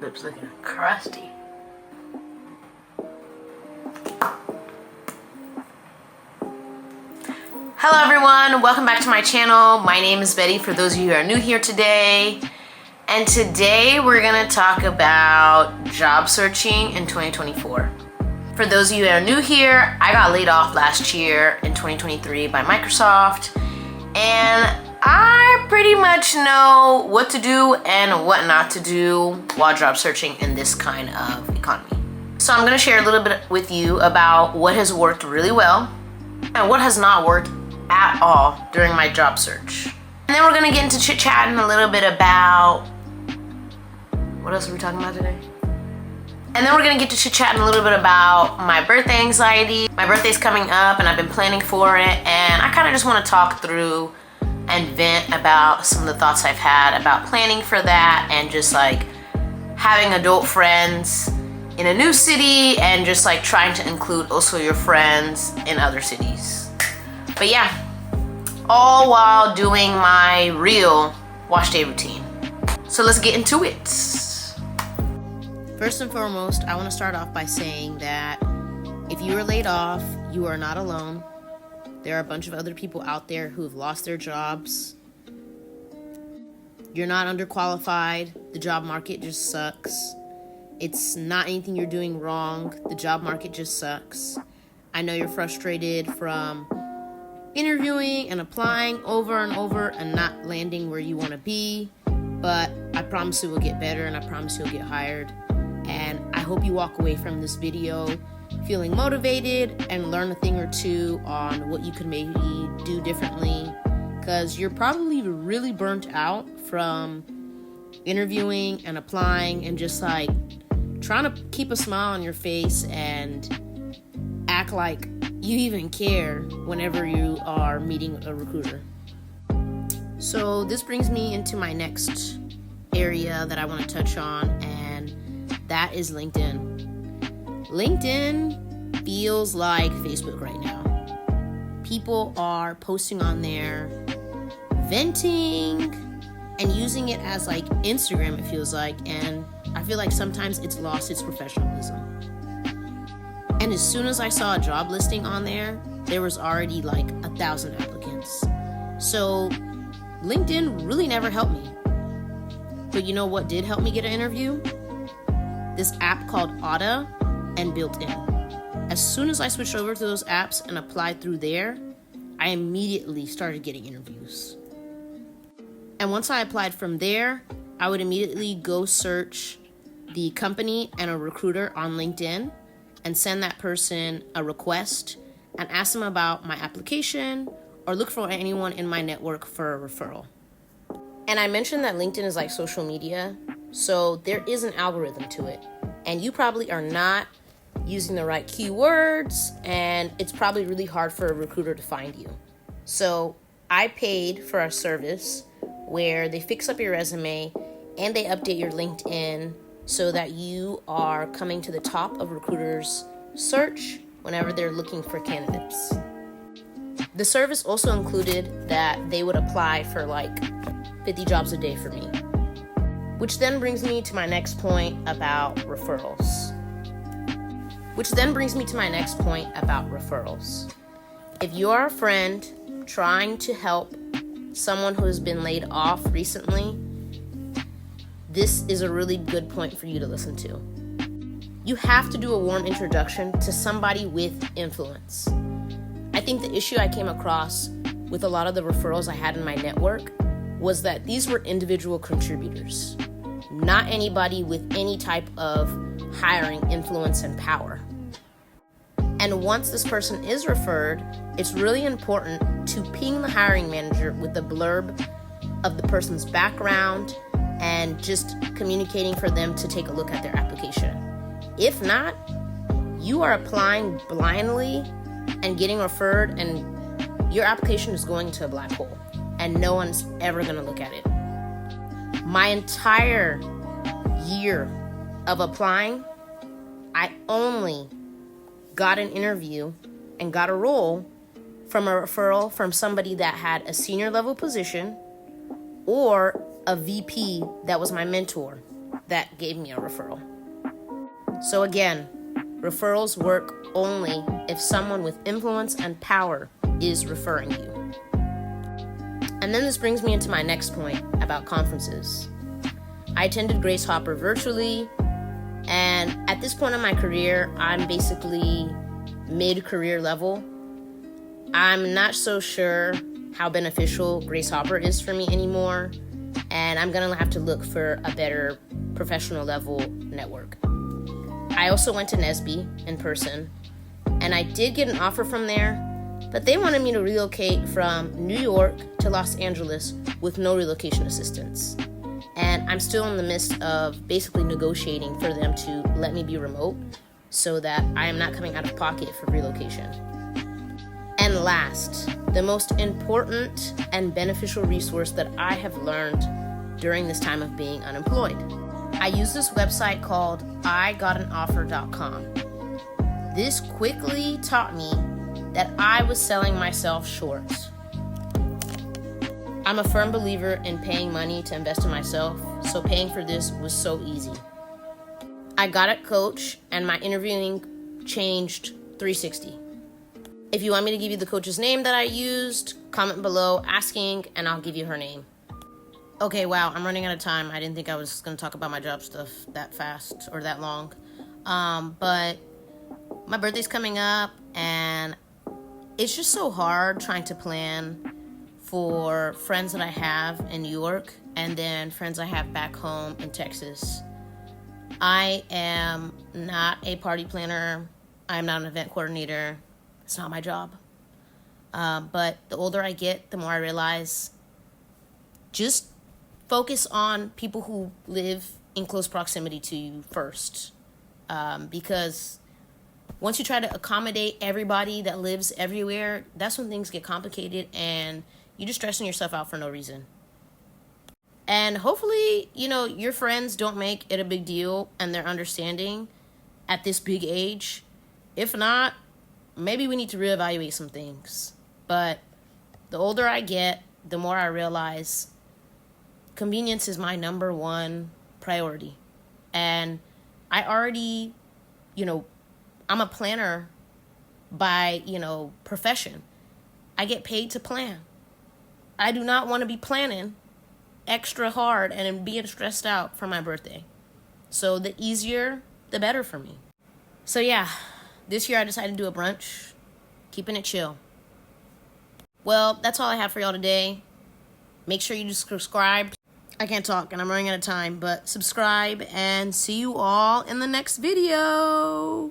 Lips looking crusty. Hello everyone, welcome back to my channel. My name is Betty for those of you who are new here today. And today we're gonna talk about job searching in 2024. For those of you that are new here, I got laid off last year in 2023 by Microsoft, and I pretty much know what to do and what not to do while job searching in this kind of economy. So I'm gonna share a little bit with you about what has worked really well and what has not worked at all during my job search. And then we're gonna get into chit-chatting a little bit about, what else are we talking about today? And then we're gonna get to chit-chatting a little bit about my birthday anxiety. My birthday's coming up and I've been planning for it, and I kinda just wanna talk through and vent about some of the thoughts I've had about planning for that and just like having adult friends in a new city and just like trying to include also your friends in other cities. But yeah, all while doing my real wash day routine. So let's get into it. First and foremost, I want to start off by saying that if you are laid off, you are not alone. There are a bunch of other people out there who have lost their jobs. You're not underqualified. The job market just sucks. It's not anything you're doing wrong. The job market just sucks. I know you're frustrated from interviewing and applying over and over and not landing where you want to be, but I promise it will get better and I promise you'll get hired. And I hope you walk away from this video feeling motivated and learn a thing or two on what you could maybe do differently, because you're probably really burnt out from interviewing and applying and just like trying to keep a smile on your face and act like you even care whenever you are meeting a recruiter. So this brings me into my next area that I want to touch on, and that is LinkedIn. LinkedIn feels like Facebook right now. People are posting on there, venting, and using it as like Instagram, it feels like, and I feel like sometimes it's lost its professionalism. And as soon as I saw a job listing on there, there was already like 1,000 applicants. So LinkedIn really never helped me. But you know what did help me get an interview? This app called Otta and Built-in. As soon as I switched over to those apps and applied through there, I immediately started getting interviews. And once I applied from there, I would immediately go search the company and a recruiter on LinkedIn and send that person a request and ask them about my application or look for anyone in my network for a referral. And I mentioned that LinkedIn is like social media, so there is an algorithm to it. And you probably are not using the right keywords, and it's probably really hard for a recruiter to find you. So I paid for a service where they fix up your resume and they update your LinkedIn so that you are coming to the top of recruiters' search whenever they're looking for candidates. The service also included that they would apply for like 50 jobs a day for me. Which then brings me to my next point about referrals. If you are a friend trying to help someone who has been laid off recently, this is a really good point for you to listen to. You have to do a warm introduction to somebody with influence. I think the issue I came across with a lot of the referrals I had in my network was that these were individual contributors, not anybody with any type of hiring influence and power. And once this person is referred, it's really important to ping the hiring manager with a blurb of the person's background and just communicating for them to take a look at their application. If not, you are applying blindly and getting referred, and your application is going to a black hole, and no one's ever going to look at it. My entire year of applying, I only got an interview and got a role from a referral from somebody that had a senior level position or a VP that was my mentor. that gave me a referral. So again, referrals work only if someone with influence and power is referring you. And then this brings me into my next point about conferences. I attended Grace Hopper virtually, and at this point in my career, I'm basically mid-career level. I'm not so sure how beneficial Grace Hopper is for me anymore, and I'm gonna have to look for a better professional level network. I also went to NSBE in person, and I did get an offer from there, but they wanted me to relocate from New York to Los Angeles with no relocation assistance. And I'm still in the midst of basically negotiating for them to let me be remote so that I am not coming out of pocket for relocation. And last, the most important and beneficial resource that I have learned during this time of being unemployed. I use this website called igotanoffer.com. This quickly taught me that I was selling myself short. I'm a firm believer in paying money to invest in myself, so paying for this was so easy. I got a coach, and my interviewing changed 360. If you want me to give you the coach's name that I used, comment below asking, and I'll give you her name. Okay, wow, I'm running out of time. I didn't think I was going to talk about my job stuff that fast or that long. But my birthday's coming up, and it's just so hard trying to plan for friends that I have in New York and then friends I have back home in Texas. I am not a party planner. I'm not an event coordinator. It's not my job. But the older I get, the more I realize just focus on people who live in close proximity to you first. Because once you try to accommodate everybody that lives everywhere, that's when things get complicated and you're just stressing yourself out for no reason. And hopefully, your friends don't make it a big deal and they're understanding at this big age. If not, maybe we need to reevaluate some things. But the older I get, the more I realize convenience is my number one priority. And I already, I'm a planner by, profession. I get paid to plan. I do not want to be planning extra hard and being stressed out for my birthday. So the easier, the better for me. So yeah, this year I decided to do a brunch, keeping it chill. Well, that's all I have for y'all today. Make sure you just subscribe. I can't talk and I'm running out of time, but subscribe and see you all in the next video.